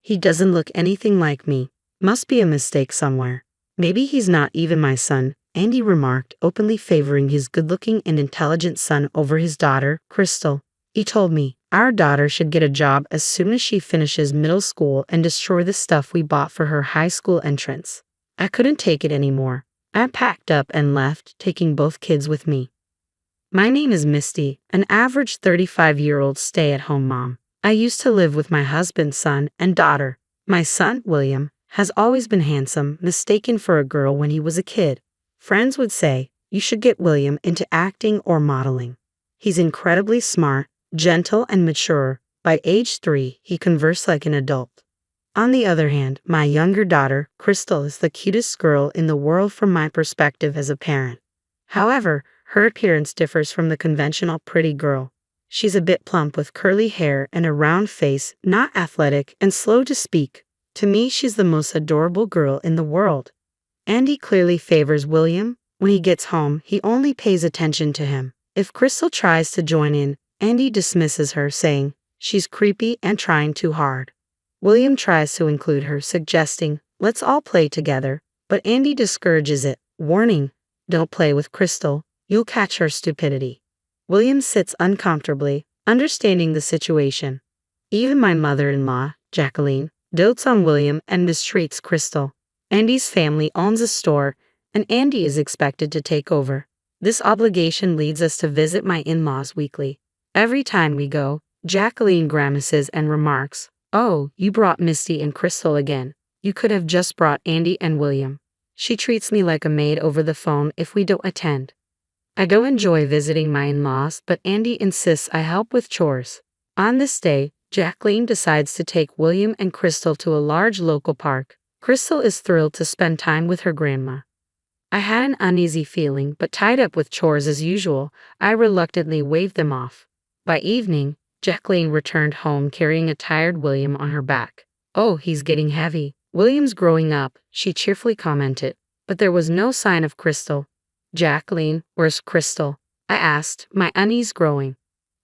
He doesn't look anything like me. Must be a mistake somewhere. Maybe he's not even my son, Andy remarked, openly favoring his good-looking and intelligent son over his daughter, Crystal. He told me, our daughter should get a job as soon as she finishes middle school and destroy the stuff we bought for her high school entrance. I couldn't take it anymore. I packed up and left, taking both kids with me. My name is Misty, an average 35-year-old stay-at-home mom. I used to live with my husband's son and daughter. My son, William, has always been handsome, mistaken for a girl when he was a kid. Friends would say, you should get William into acting or modeling. He's incredibly smart, gentle, and mature. By age 3, he conversed like an adult. On the other hand, my younger daughter, Crystal, is the cutest girl in the world from my perspective as a parent. However, her appearance differs from the conventional pretty girl. She's a bit plump with curly hair and a round face, not athletic, and slow to speak. To me, she's the most adorable girl in the world. Andy clearly favors William. When he gets home, he only pays attention to him. If Crystal tries to join in, Andy dismisses her, saying, she's creepy and trying too hard. William tries to include her, suggesting, let's all play together, but Andy discourages it, warning, don't play with Crystal, you'll catch her stupidity. William sits uncomfortably, understanding the situation. Even my mother-in-law, Jacqueline, dotes on William and mistreats Crystal. Andy's family owns a store, and Andy is expected to take over. This obligation leads us to visit my in-laws weekly. Every time we go, Jacqueline grimaces and remarks, oh, you brought Misty and Crystal again. You could have just brought Andy and William. She treats me like a maid over the phone if we don't attend. I don't enjoy visiting my in-laws, but Andy insists I help with chores. On this day, Jacqueline decides to take William and Crystal to a large local park. Crystal is thrilled to spend time with her grandma. I had an uneasy feeling, but tied up with chores as usual, I reluctantly waved them off. By evening, Jacqueline returned home carrying a tired William on her back. Oh, he's getting heavy. William's growing up, she cheerfully commented, but there was no sign of Crystal. Jacqueline, where's Crystal? I asked, my unease growing.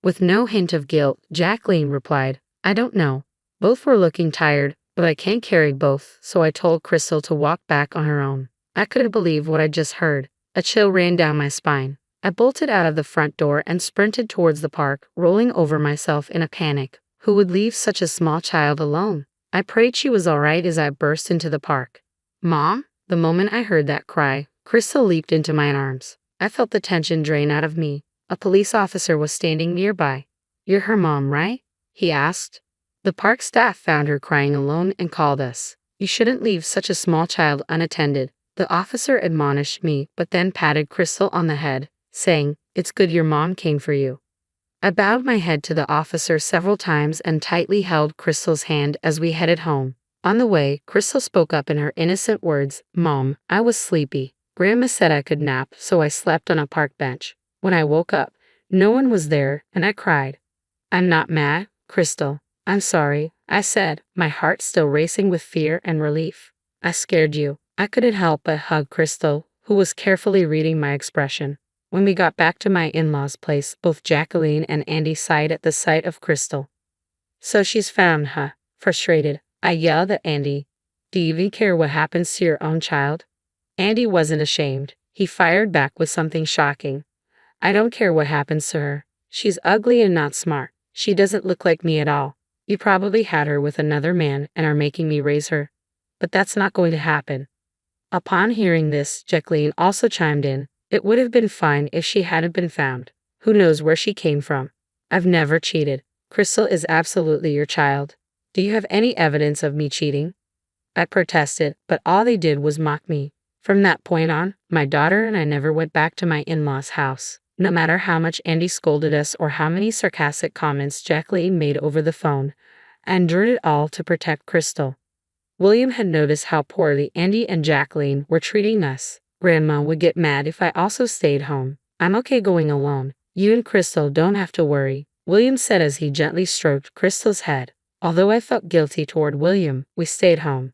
With no hint of guilt, Jacqueline replied, I don't know. Both were looking tired, but I can't carry both, so I told Crystal to walk back on her own. I couldn't believe what I just heard. A chill ran down my spine. I bolted out of the front door and sprinted towards the park, rolling over myself in a panic. Who would leave such a small child alone? I prayed she was all right as I burst into the park. Mom? The moment I heard that cry, Crystal leaped into my arms. I felt the tension drain out of me. A police officer was standing nearby. You're her mom, right? He asked. The park staff found her crying alone and called us. You shouldn't leave such a small child unattended. The officer admonished me, but then patted Crystal on the head, saying, it's good your mom came for you. I bowed my head to the officer several times and tightly held Crystal's hand as we headed home. On the way, Crystal spoke up in her innocent words, Mom, I was sleepy. Grandma said I could nap, so I slept on a park bench. When I woke up, no one was there, and I cried. I'm not mad, Crystal. I'm sorry, I said, my heart still racing with fear and relief. I scared you. I couldn't help but hug Crystal, who was carefully reading my expression. When we got back to my in-laws' place, both Jacqueline and Andy sighed at the sight of Crystal. So she's found, huh? Frustrated, I yelled at Andy. Do you even care what happens to your own child? Andy wasn't ashamed. He fired back with something shocking. I don't care what happens to her. She's ugly and not smart. She doesn't look like me at all. You probably had her with another man and are making me raise her. But that's not going to happen. Upon hearing this, Jacqueline also chimed in. It would have been fine if she hadn't been found. Who knows where she came from? I've never cheated. Crystal is absolutely your child. Do you have any evidence of me cheating? I protested, but all they did was mock me. From that point on, my daughter and I never went back to my in-laws' house. No matter how much Andy scolded us or how many sarcastic comments Jacqueline made over the phone, I endured it all to protect Crystal. William had noticed how poorly Andy and Jacqueline were treating us. Grandma would get mad if I also stayed home. I'm okay going alone. You and Crystal don't have to worry, William said as he gently stroked Crystal's head. Although I felt guilty toward William, we stayed home.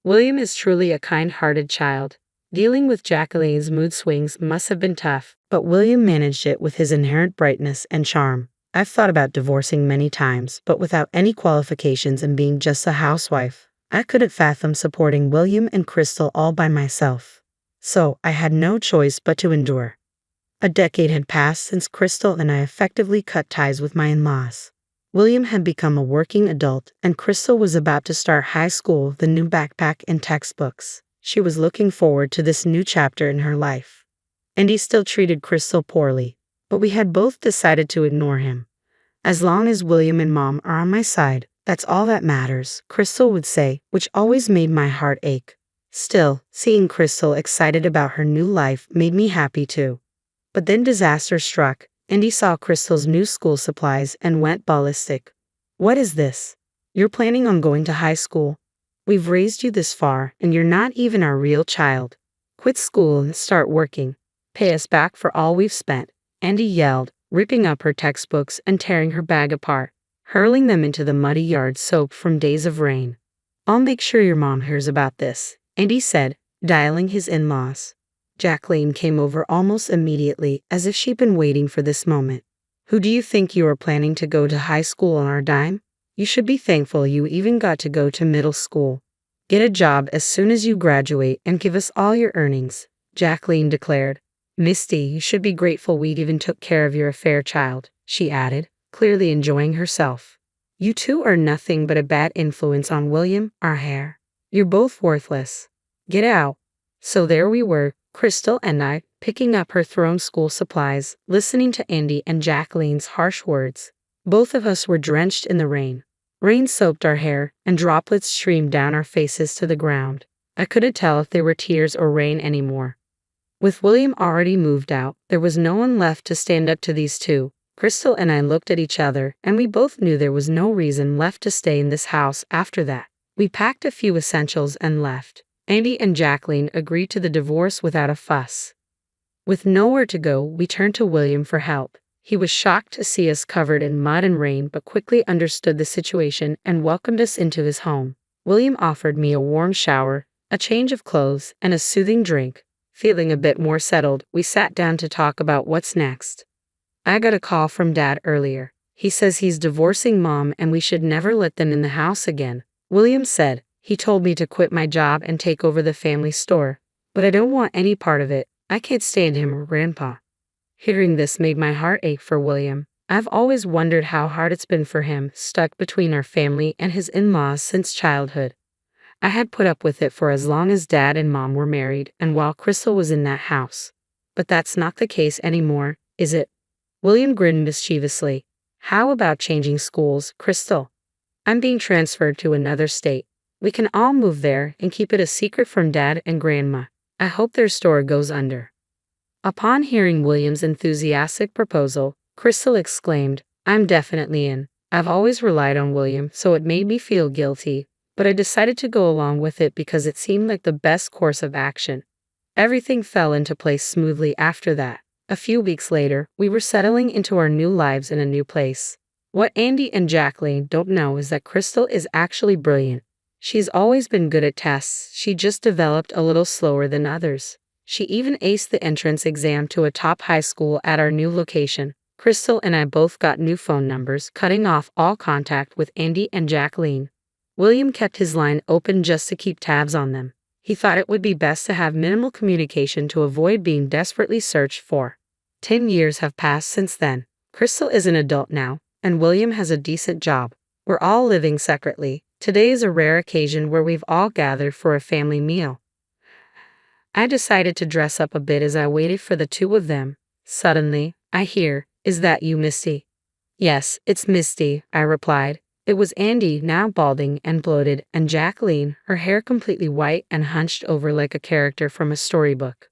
William is truly a kind-hearted child. Dealing with Jacqueline's mood swings must have been tough, but William managed it with his inherent brightness and charm. I've thought about divorcing many times, but without any qualifications and being just a housewife, I couldn't fathom supporting William and Crystal all by myself. So, I had no choice but to endure. A decade had passed since Crystal and I effectively cut ties with my in-laws. William had become a working adult, and Crystal was about to start high school with a new backpack and textbooks. She was looking forward to this new chapter in her life. And he still treated Crystal poorly, but we had both decided to ignore him. As long as William and Mom are on my side, that's all that matters, Crystal would say, which always made my heart ache. Still, seeing Crystal excited about her new life made me happy too. But then disaster struck, and he saw Crystal's new school supplies and went ballistic. What is this? You're planning on going to high school? We've raised you this far, and you're not even our real child. Quit school and start working. Pay us back for all we've spent, Andy yelled, ripping up her textbooks and tearing her bag apart, hurling them into the muddy yard soaked from days of rain. I'll make sure your mom hears about this, Andy said, dialing his in-laws. Jacqueline came over almost immediately, as if she'd been waiting for this moment. Who do you think you are planning to go to high school on our dime? You should be thankful you even got to go to middle school. Get a job as soon as you graduate and give us all your earnings, Jacqueline declared. Misty, you should be grateful we even took care of your affair child, she added, clearly enjoying herself. You two are nothing but a bad influence on William, our heir. You're both worthless. Get out. So there we were, Crystal and I, picking up her thrown school supplies, listening to Andy and Jacqueline's harsh words. Both of us were drenched in the rain. Rain soaked our hair, and droplets streamed down our faces to the ground. I couldn't tell if they were tears or rain anymore. With William already moved out, there was no one left to stand up to these two. Crystal and I looked at each other, and we both knew there was no reason left to stay in this house after that. We packed a few essentials and left. Andy and Jacqueline agreed to the divorce without a fuss. With nowhere to go, we turned to William for help. He was shocked to see us covered in mud and rain, but quickly understood the situation and welcomed us into his home. William offered me a warm shower, a change of clothes, and a soothing drink. Feeling a bit more settled, we sat down to talk about what's next. I got a call from Dad earlier. He says he's divorcing Mom and we should never let them in the house again. William said, he told me to quit my job and take over the family store. But I don't want any part of it. I can't stand him or Grandpa. Hearing this made my heart ache for William. I've always wondered how hard it's been for him, stuck between our family and his in-laws since childhood. I had put up with it for as long as Dad and Mom were married and while Crystal was in that house. But that's not the case anymore, is it? William grinned mischievously. How about changing schools, Crystal? I'm being transferred to another state. We can all move there and keep it a secret from Dad and Grandma. I hope their store goes under. Upon hearing William's enthusiastic proposal, Crystal exclaimed, I'm definitely in. I've always relied on William, so it made me feel guilty. But I decided to go along with it because it seemed like the best course of action. Everything fell into place smoothly after that. A few weeks later, we were settling into our new lives in a new place. What Andy and Jacqueline don't know is that Crystal is actually brilliant. She's always been good at tests, she just developed a little slower than others. She even aced the entrance exam to a top high school at our new location. Crystal and I both got new phone numbers, cutting off all contact with Andy and Jacqueline. William kept his line open just to keep tabs on them. He thought it would be best to have minimal communication to avoid being desperately searched for. 10 years have passed since then. Crystal is an adult now, and William has a decent job. We're all living separately. Today is a rare occasion where we've all gathered for a family meal. I decided to dress up a bit as I waited for the two of them. Suddenly, I hear, "Is that you, Misty?" "Yes, it's Misty," I replied. It was Andy, now balding and bloated, and Jacqueline, her hair completely white and hunched over like a character from a storybook.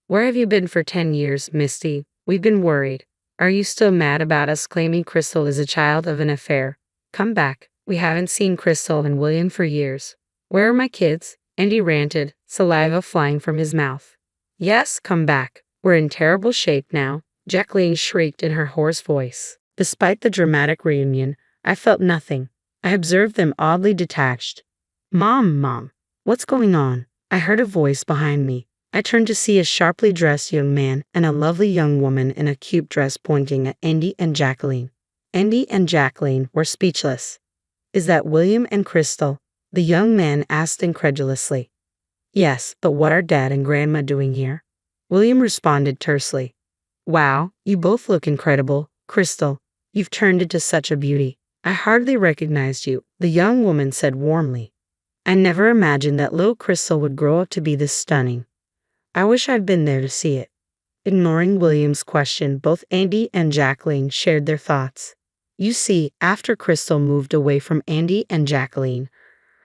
"Where have you been for 10 years, Misty? We've been worried. Are you still mad about us claiming Crystal is a child of an affair? Come back. We haven't seen Crystal and William for years." "Where are my kids?" Andy ranted, saliva flying from his mouth. "Yes, come back. We're in terrible shape now," Jacqueline shrieked in her hoarse voice. Despite the dramatic reunion, I felt nothing. I observed them oddly detached. Mom, what's going on?" I heard a voice behind me. I turned to see a sharply dressed young man and a lovely young woman in a cute dress pointing at Andy and Jacqueline. Andy and Jacqueline were speechless. Is that William and Crystal? The young man asked incredulously. Yes, but what are Dad and Grandma doing here? William responded tersely. Wow, you both look incredible, Crystal. You've turned into such a beauty. I hardly recognized you, the young woman said warmly. I never imagined that little Crystal would grow up to be this stunning. I wish I'd been there to see it. Ignoring William's question, both Andy and Jacqueline shared their thoughts. You see, after Crystal moved away from Andy and Jacqueline,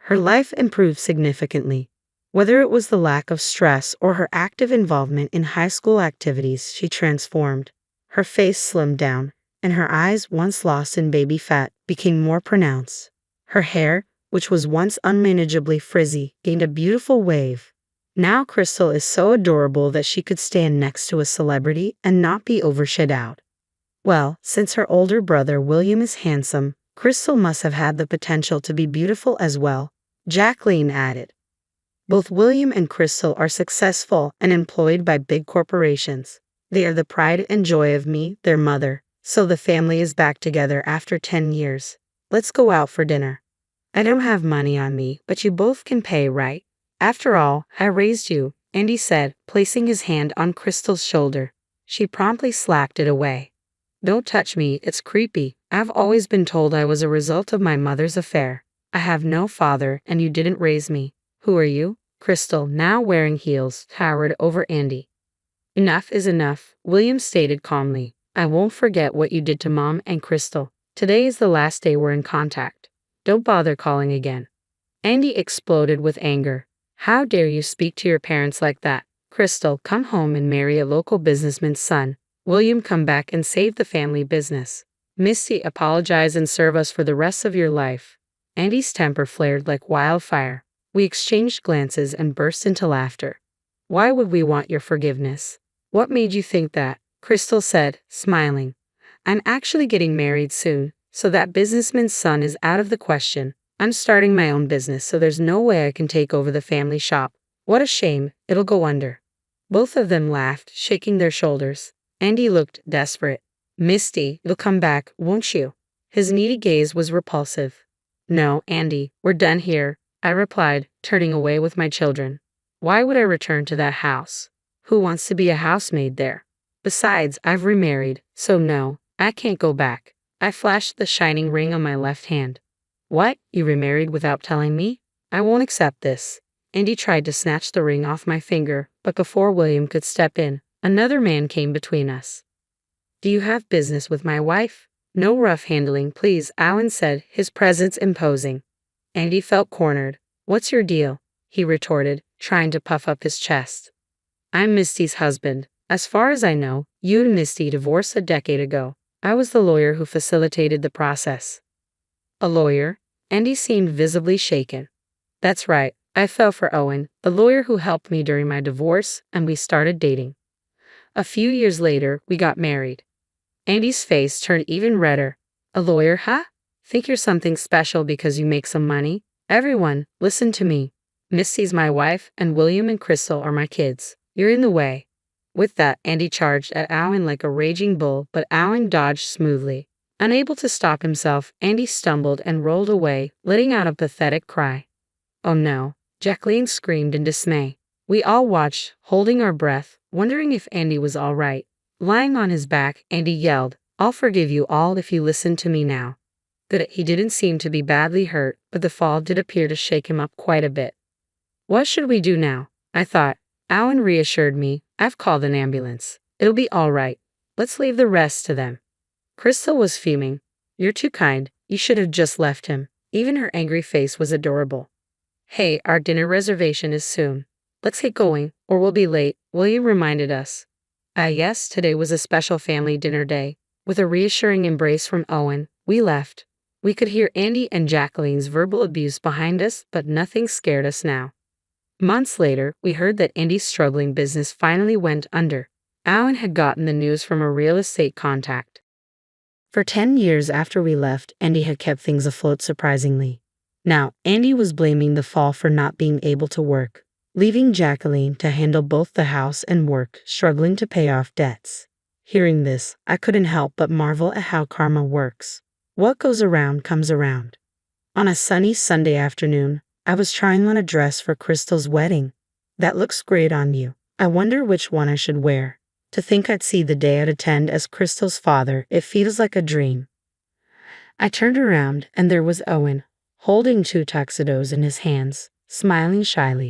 her life improved significantly. Whether it was the lack of stress or her active involvement in high school activities, she transformed. Her face slimmed down, and her eyes, once lost in baby fat, became more pronounced. Her hair, which was once unmanageably frizzy, gained a beautiful wave. Now Crystal is so adorable that she could stand next to a celebrity and not be overshadowed. Well, since her older brother William is handsome, Crystal must have had the potential to be beautiful as well, Jacqueline added. Both William and Crystal are successful and employed by big corporations. They are the pride and joy of me, their mother, so the family is back together after 10 years. Let's go out for dinner. I don't have money on me, but you both can pay, right? After all, I raised you, Andy said, placing his hand on Crystal's shoulder. She promptly slapped it away. Don't touch me, it's creepy. I've always been told I was a result of my mother's affair. I have no father, and you didn't raise me. Who are you? Crystal, now wearing heels, towered over Andy. Enough is enough, William stated calmly. I won't forget what you did to Mom and Crystal. Today is the last day we're in contact. Don't bother calling again. Andy exploded with anger. How dare you speak to your parents like that? Crystal, come home and marry a local businessman's son. William, come back and save the family business. Misty, apologize and serve us for the rest of your life. Andy's temper flared like wildfire. We exchanged glances and burst into laughter. Why would we want your forgiveness? What made you think that? Crystal said, smiling. I'm actually getting married soon, so that businessman's son is out of the question. I'm starting my own business, so there's no way I can take over the family shop. What a shame, it'll go under. Both of them laughed, shaking their shoulders. Andy looked desperate. Misty, you'll come back, won't you? His needy gaze was repulsive. No, Andy, we're done here, I replied, turning away with my children. Why would I return to that house? Who wants to be a housemaid there? Besides, I've remarried, so no, I can't go back. I flashed the shining ring on my left hand. What? You remarried without telling me? I won't accept this. Andy tried to snatch the ring off my finger, but before William could step in, another man came between us. Do you have business with my wife? No rough handling, please, Alan said, his presence imposing. Andy felt cornered. What's your deal? He retorted, trying to puff up his chest. I'm Misty's husband. As far as I know, you and Misty divorced a decade ago. I was the lawyer who facilitated the process. A lawyer? Andy seemed visibly shaken. That's right, I fell for Owen, the lawyer who helped me during my divorce, and we started dating. A few years later, we got married. Andy's face turned even redder. A lawyer, huh? Think you're something special because you make some money? Everyone, listen to me. Misty's my wife, and William and Crystal are my kids. You're in the way. With that, Andy charged at Owen like a raging bull, but Owen dodged smoothly. Unable to stop himself, Andy stumbled and rolled away, letting out a pathetic cry. Oh no, Jacqueline screamed in dismay. We all watched, holding our breath, wondering if Andy was all right. Lying on his back, Andy yelled, I'll forgive you all if you listen to me now. Good, he didn't seem to be badly hurt, but the fall did appear to shake him up quite a bit. What should we do now? I thought. Owen reassured me, I've called an ambulance. It'll be all right. Let's leave the rest to them. Crystal was fuming. You're too kind. You should have just left him. Even her angry face was adorable. Hey, our dinner reservation is soon. Let's get going, or we'll be late, William reminded us. Yes, today was a special family dinner day. With a reassuring embrace from Owen, we left. We could hear Andy and Jacqueline's verbal abuse behind us, but nothing scared us now. Months later, we heard that Andy's struggling business finally went under. Owen had gotten the news from a real estate contact. For 10 years after we left, Andy had kept things afloat surprisingly. Now, Andy was blaming the fall for not being able to work, leaving Jacqueline to handle both the house and work, struggling to pay off debts. Hearing this, I couldn't help but marvel at how karma works. What goes around comes around. On a sunny Sunday afternoon, I was trying on a dress for Crystal's wedding. That looks great on you. I wonder which one I should wear. To think I'd see the day I'd attend as Crystal's father, it feels like a dream. I turned around and there was Owen, holding two tuxedos in his hands, smiling shyly.